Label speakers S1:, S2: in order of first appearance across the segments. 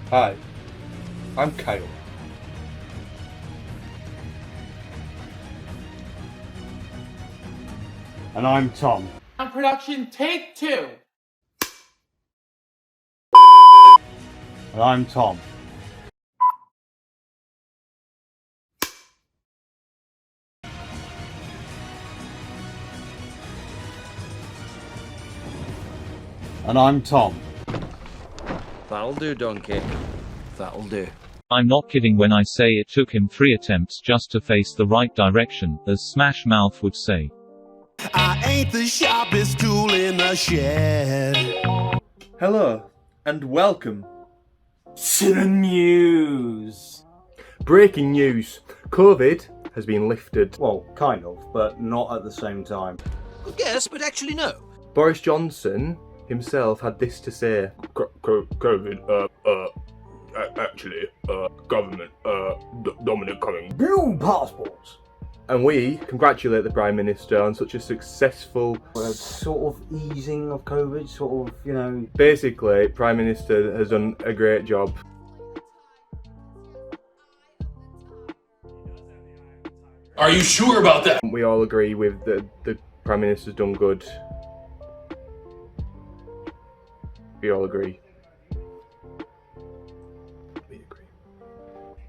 S1: Hi, I'm Kyle.
S2: And I'm Tom.
S3: On production, take 2.
S2: And I'm Tom. And I'm Tom.
S4: That'll do, donkey. That'll do.
S5: I'm not kidding when I say it took him 3 attempts just to face the right direction, as Smash Mouth would say.
S6: I ain't the sharpest tool in the shed.
S1: Hello, and welcome
S2: To the news.
S1: Breaking news. COVID has been lifted.
S2: Well, kind of, but not at the same time.
S6: Yes, but actually no.
S1: Boris Johnson himself had this to say. COVID, government, Dominic coming.
S2: New passports.
S1: And we congratulate the Prime Minister on such a successful...
S2: Sort of easing of COVID, sort of, you know...
S1: Basically, Prime Minister has done a great job.
S7: Are you sure about that?
S1: We all agree with the Prime Minister's done good. We all agree. We agree.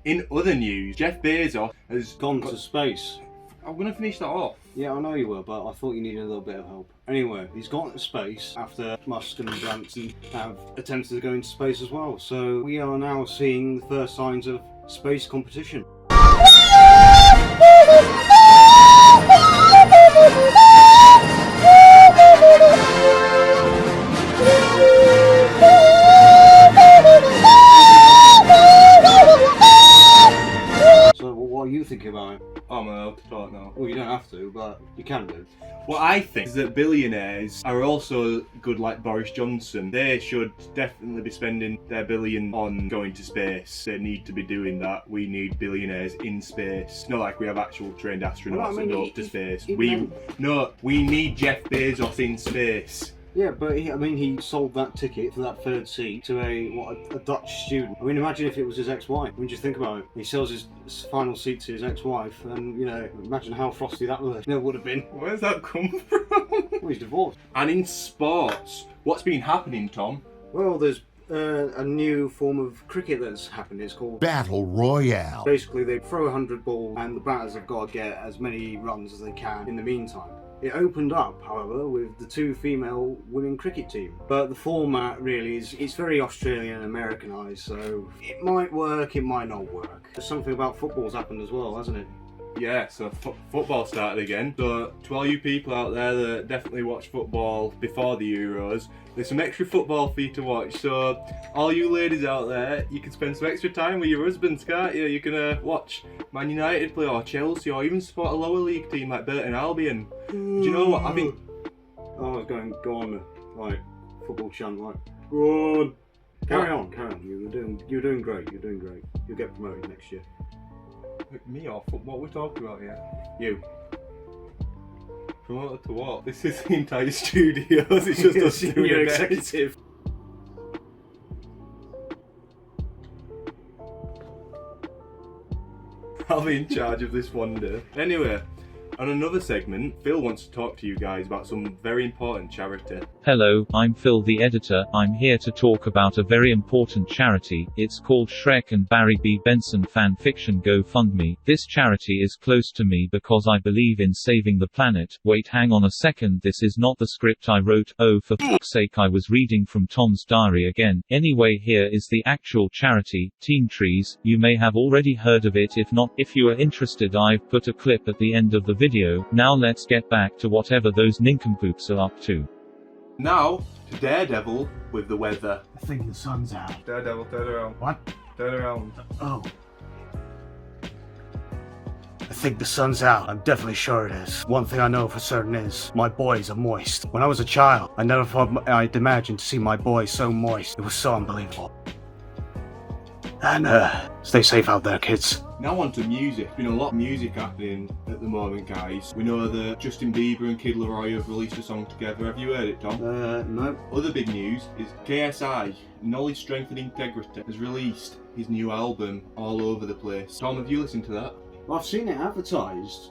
S1: In other news, Jeff Bezos has
S8: Gone to space.
S1: I'm gonna finish that off.
S8: Yeah, I know you were, but I thought you needed a little bit of help. Anyway, he's gone to space after Musk and Branson have attempted to go into space as well. So we are now seeing the first signs of space competition. So what are you thinking about it?
S1: I'm allowed to talk now.
S8: Well, you don't have to, but you can do.
S1: What I think is that billionaires are also good like Boris Johnson. They should definitely be spending their billion on going to space. They need to be doing that. We need billionaires in space. It's not like we have actual trained astronauts
S8: Well, I mean,
S1: that go up to space.
S8: he-
S1: We need Jeff Bezos in space.
S8: Yeah, but he sold that ticket for that third seat to a Dutch student. I mean, imagine if it was his ex-wife. I mean, just think about it. He sells his final seat to his ex-wife, and you know, imagine how frosty that relationship would have been.
S1: Where's that come from?
S8: Well, he's divorced.
S1: And in sports, what's been happening, Tom?
S8: Well, there's a new form of cricket that's happened. It's called
S6: Battle Royale.
S8: basically they throw 100 balls, and the batters have got to get as many runs as they can in the meantime. It opened up, however, with the 2 female women cricket team. But the format really it's very Australian Americanised, so it might work, it might not work. There's something about football's happened as well, hasn't it?
S1: Yeah, so football started again. So to all you people out there that definitely watch football before the Euros, there's some extra football for you to watch. So all you ladies out there, you can spend some extra time with your husbands, can't you? You can watch Man United play or Chelsea or even support a lower league team like Burton Albion. Do you know what? I think...
S8: I was going, go on, like, football chant, like, go on. Carry on. You're doing great, You'll get promoted next year.
S1: Me or what we're talking about here? You. Promoted to what? This is the entire studio. It's just us doing
S8: You're
S1: a
S8: executive.
S1: I'll be in charge of this one day. Anyway, on another segment, Phil wants to talk to you guys about some very important charity.
S5: Hello, I'm Phil the editor. I'm here to talk about a very important charity. It's called Shrek and Barry B. Benson Fan Fiction GoFundMe. This charity is close to me because I believe in saving the planet. Wait, hang on a second, this is not the script I wrote. Oh, for fuck's sake, I was reading from Tom's diary again. Anyway, here is the actual charity, Team Trees. You may have already heard of it. If you are interested, I've put a clip at the end of the video. Now let's get back to whatever those nincompoops are up to.
S1: Now, to Daredevil with the weather.
S2: I think the sun's out.
S1: Daredevil, turn around.
S2: What?
S1: Turn around.
S2: Oh. I think the sun's out. I'm definitely sure it is. One thing I know for certain is, my boys are moist. When I was a child, I never thought I'd imagine to see my boys so moist. It was so unbelievable. And, stay safe out there, kids.
S1: Now on to music. There's been a lot of music happening at the moment, guys. We know that Justin Bieber and Kid Laroi have released a song together. Have you heard it, Tom?
S8: No.
S1: Other big news is KSI, Knowledge, Strength and Integrity, has released his new album All Over the Place. Tom, have you listened to that?
S8: Well, I've seen it advertised,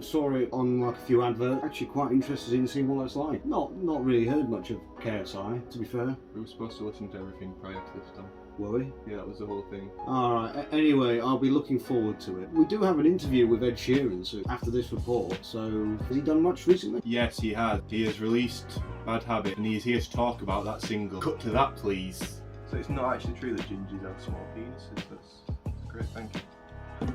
S8: saw it on like a few adverts. Actually quite interested in seeing what it's like. Not really heard much of KSI, to be fair.
S1: We were supposed to listen to everything prior to this, Tom.
S8: Were we?
S1: Yeah, that was the whole thing.
S8: Alright, anyway, I'll be looking forward to it. We do have an interview with Ed Sheeran so after this report, so has he done much recently?
S1: Yes, he has. He has released Bad Habit and he is here to talk about that single. Cut to that, please. So it's not actually true that gingers have small penises. That's great, thank you.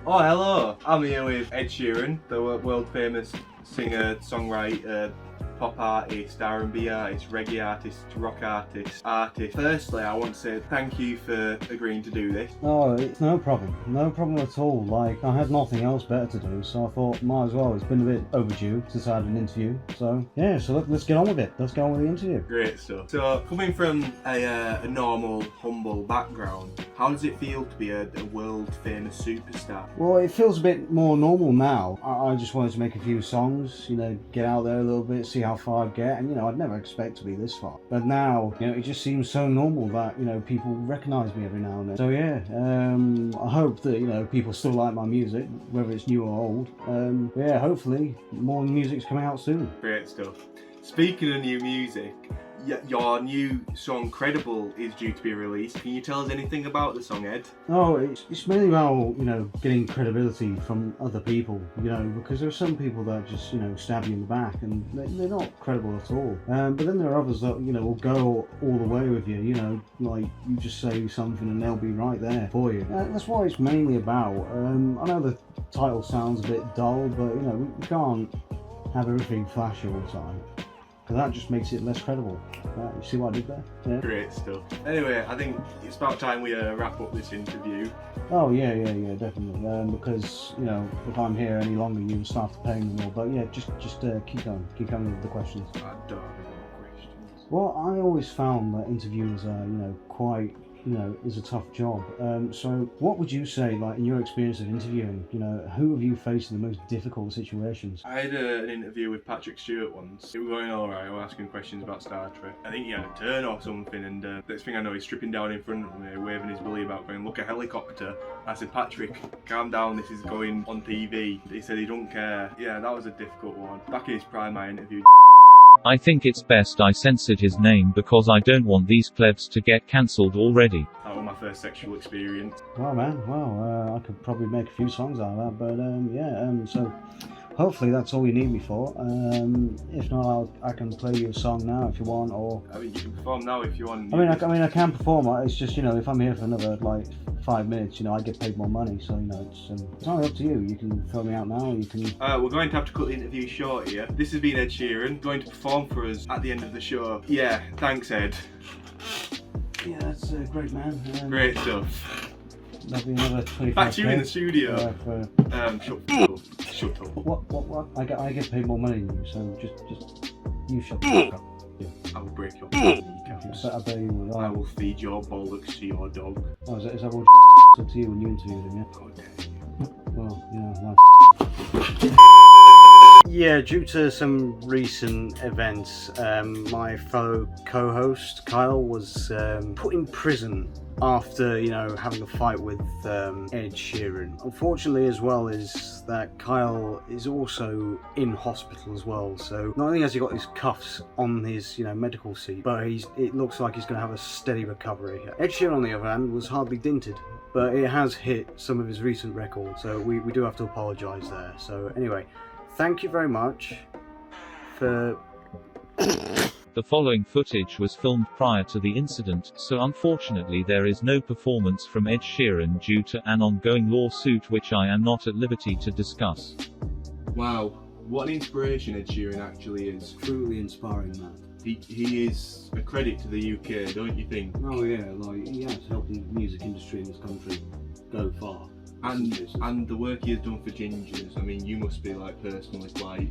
S1: Oh, hello! I'm here with Ed Sheeran, the world famous singer, songwriter, pop artist, R&B artist, reggae artist, rock artist. Firstly, I want to say thank you for agreeing to do this.
S2: Oh, it's no problem. No problem at all. Like, I had nothing else better to do, so I thought, might as well. It's been a bit overdue since I had an interview. So, yeah, so let's get on with it. Let's get on with the interview.
S1: Great stuff. So, coming from a normal, humble background, how does it feel to be a world famous superstar?
S2: Well, it feels a bit more normal now. I just wanted to make a few songs, you know, get out there a little bit, see how far I'd get, and you know, I'd never expect to be this far. But now, you know, it just seems so normal that, you know, people recognise me every now and then. So yeah, I hope that, you know, people still like my music, whether it's new or old. Yeah, hopefully more music's coming out soon.
S1: Great stuff. Speaking of new music, your new song Credible is due to be released. Can you tell us anything about the song, Ed?
S2: Oh, it's mainly about, you know, getting credibility from other people, you know, because there are some people that just, you know, stab you in the back and they're not credible at all. But then there are others that, you know, will go all the way with you, you know, like you just say something and they'll be right there for you. That's what it's mainly about. I know the title sounds a bit dull, but, you know, we can't have everything flashy all the time. Because that just makes it less credible. You see what I did there? Yeah.
S1: Great stuff. Anyway, I think it's about time we wrap up this interview.
S2: Oh yeah, definitely. Because, you know, if I'm here any longer, you'll start to pay me more. But yeah, just keep going with the questions.
S1: I don't have any more questions.
S2: Well, I always found that interviewers are, you know, quite, you know, is a tough job. So what would you say, like, in your experience of interviewing, you know, who have you faced in the most difficult situations?
S1: I had an interview with Patrick Stewart once. It was going alright, I was asking questions about Star Trek. I think he had a turn or something, and next thing I know, he's stripping down in front of me, waving his willy about, going, "Look, a helicopter." I said, "Patrick, calm down, this is going on TV." He said he don't care. Yeah, that was a difficult one. Back in his prime, I interviewed.
S5: I think it's best I censored his name because I don't want these plebs to get cancelled already.
S1: That was my first sexual experience.
S2: Well, man, I could probably make a few songs out of that, but so hopefully that's all you need me for. If not, I can play you a song now if you want, or...
S1: I mean, you can perform now if you want.
S2: I can perform. It's just, you know, if I'm here for another, like, 5 minutes, you know, I get paid more money, so, you know, it's only up to you. You can throw me out now, or you can...
S1: We're going to have to cut the interview short here. This has been Ed Sheeran, going to perform for us at the end of the show. Yeah, thanks, Ed.
S2: Yeah, that's great, man.
S1: Great stuff.
S2: That'll be another 25.
S1: Back to you in the studio. Shut up.
S2: What? I get paid more money than you, so just you shut the fuck up. Yeah.
S1: I will break your kneecaps.
S2: I bet you would.
S1: I will feed your bollocks to your dog.
S2: Oh, is that what said to you when you interviewed him, yeah?
S1: How dare you.
S2: Well, yeah, nice. Yeah, due to some recent events, my fellow co-host Kyle was put in prison after, you know, having a fight with Ed Sheeran. Unfortunately, as well, is that Kyle is also in hospital as well. So not only has he got his cuffs on his, you know, medical seat, but it looks like he's going to have a steady recovery. Ed Sheeran, on the other hand, was hardly dented, but it has hit some of his recent records. So we do have to apologise there. So anyway, thank you very much for...
S5: The following footage was filmed prior to the incident, so unfortunately there is no performance from Ed Sheeran due to an ongoing lawsuit which I am not at liberty to discuss.
S1: Wow, what an inspiration Ed Sheeran actually is.
S8: Truly inspiring, man.
S1: He is a credit to the UK, don't you think?
S8: Oh yeah, like he has helped the music industry in this country go far.
S1: And the work he has done for gingers, I mean, you must be like personally quite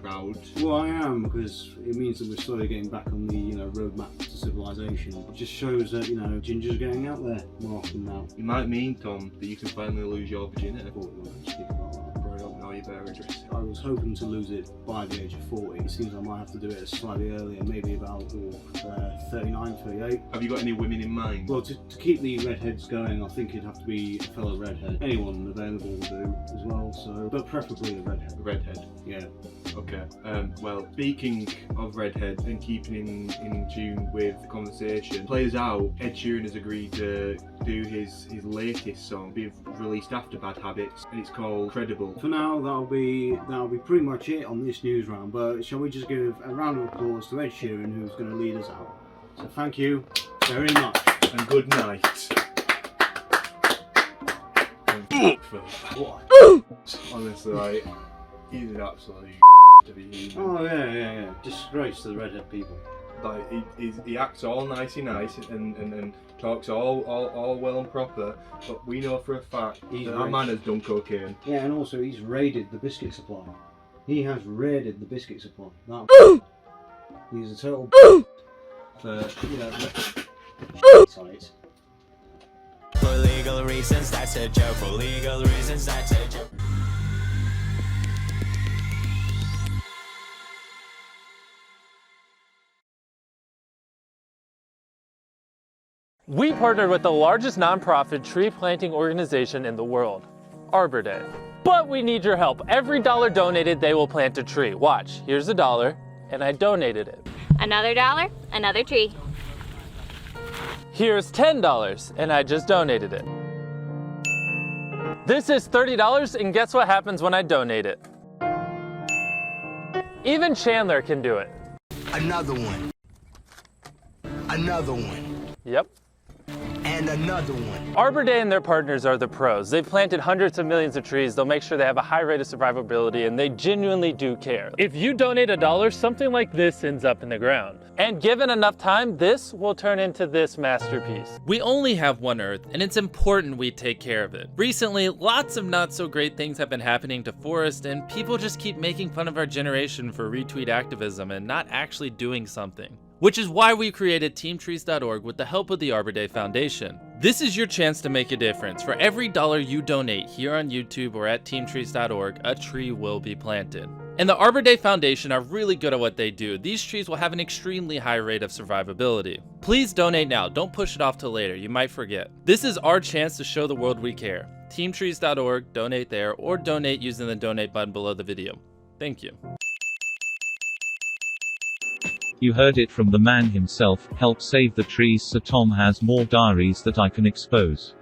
S1: proud.
S8: Well, I am, because it means that we're slowly getting back on the roadmap to civilization. It just shows that Ginger's getting out there more often now.
S1: You might mean, Tom, that you can finally lose your virginity.
S8: I thought we were speaking about that.
S1: Now you better address it.
S8: I was hoping to lose it by the age of 40. It seems I might have to do it slightly earlier, maybe about 39, 38.
S1: Have you got any women in mind?
S8: Well, to keep the redheads going, I think it'd have to be a fellow redhead. Anyone available will do as well, so, but preferably a redhead.
S1: A redhead?
S8: Yeah.
S1: Okay. Well, speaking of redheads and keeping in tune with the conversation, plays out, Ed Sheeran has agreed to do his latest song, be released after Bad Habits, and it's called Credible.
S8: For now, that'll be pretty much it on this news round, but shall we just give a round of applause to Ed Sheeran, who's going to lead us out. So thank you very much.
S1: And good night.
S8: What?
S1: Honestly, like, he's an absolute to be human.
S8: Oh yeah. Disgrace to the redhead people.
S1: Like, he acts all nicey nice and talks all well and proper, but we know for a fact that man has done cocaine.
S8: Yeah, and also he's raided the biscuit supply. He has raided the biscuit supply. He's a total for sites.
S6: For legal reasons, that's a joke. For legal reasons, that's a joke.
S9: We partnered with the largest nonprofit tree planting organization in the world, Arbor Day. But we need your help. Every dollar donated, they will plant a tree. Watch, here's $1, and I donated it.
S10: Another dollar, another tree.
S9: Here's $10, and I just donated it. This is $30, and guess what happens when I donate it? Even Chandler can do it.
S6: Another one. Another one.
S9: Yep.
S6: And another one.
S9: Arbor Day and their partners are the pros. They've planted hundreds of millions of trees. They'll make sure they have a high rate of survivability, and they genuinely do care. If you donate $1, something like this ends up in the ground. And given enough time, this will turn into this masterpiece.
S11: We only have one Earth, and it's important we take care of it. Recently, lots of not so great things have been happening to forests, and people just keep making fun of our generation for retweet activism and not actually doing something. Which is why we created TeamTrees.org with the help of the Arbor Day Foundation. This is your chance to make a difference. For every dollar you donate here on YouTube or at TeamTrees.org, a tree will be planted. And the Arbor Day Foundation are really good at what they do. These trees will have an extremely high rate of survivability. Please donate now, don't push it off till later, you might forget. This is our chance to show the world we care. TeamTrees.org, donate there, or donate using the donate button below the video. Thank you.
S5: You heard it from the man himself. Help save the trees so Tom has more diaries that I can expose.